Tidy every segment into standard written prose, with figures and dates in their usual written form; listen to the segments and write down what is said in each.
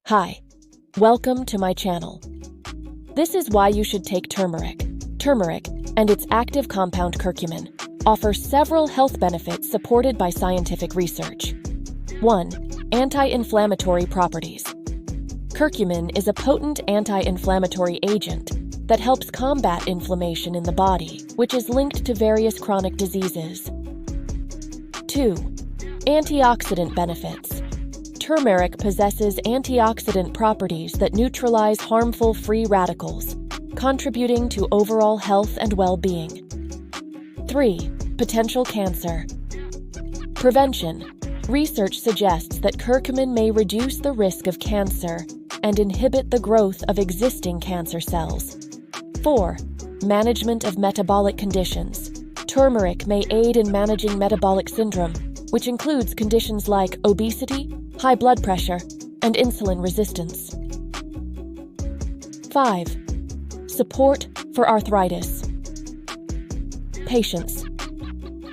Hi, welcome to my channel. This is why you should take turmeric. Turmeric, and its active compound curcumin, offer several health benefits supported by scientific research. 1. Anti-inflammatory properties. Curcumin is a potent anti-inflammatory agent that helps combat inflammation in the body, which is linked to various chronic diseases. 2. Antioxidant benefits. Turmeric possesses antioxidant properties that neutralize harmful free radicals, contributing to overall health and well-being. 3. Potential cancer. Prevention. Research suggests that curcumin may reduce the risk of cancer and inhibit the growth of existing cancer cells. 4. Management of metabolic conditions. Turmeric may aid in managing metabolic syndrome, which includes conditions like obesity, high blood pressure, and insulin resistance. 5. Support for arthritis. Patience.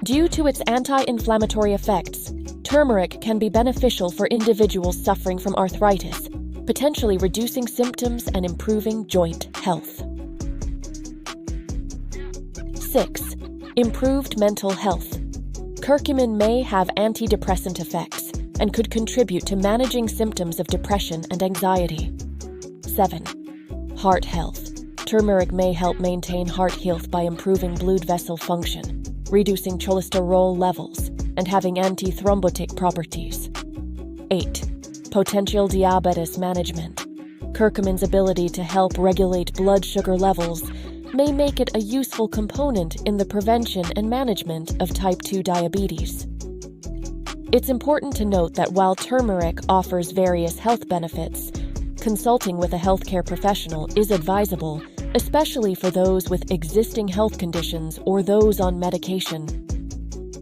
Due to its anti-inflammatory effects, turmeric can be beneficial for individuals suffering from arthritis, potentially reducing symptoms and improving joint health. 6. Improved mental health. Curcumin may have antidepressant effects and could contribute to managing symptoms of depression and anxiety. 7. Heart health. Turmeric may help maintain heart health by improving blood vessel function, reducing cholesterol levels, and having antithrombotic properties. 8. Potential diabetes management. Curcumin's ability to help regulate blood sugar levels may make it a useful component in the prevention and management of type 2 diabetes. It's important to note that while turmeric offers various health benefits, consulting with a healthcare professional is advisable, especially for those with existing health conditions or those on medication.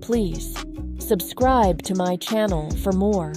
Please subscribe to my channel for more.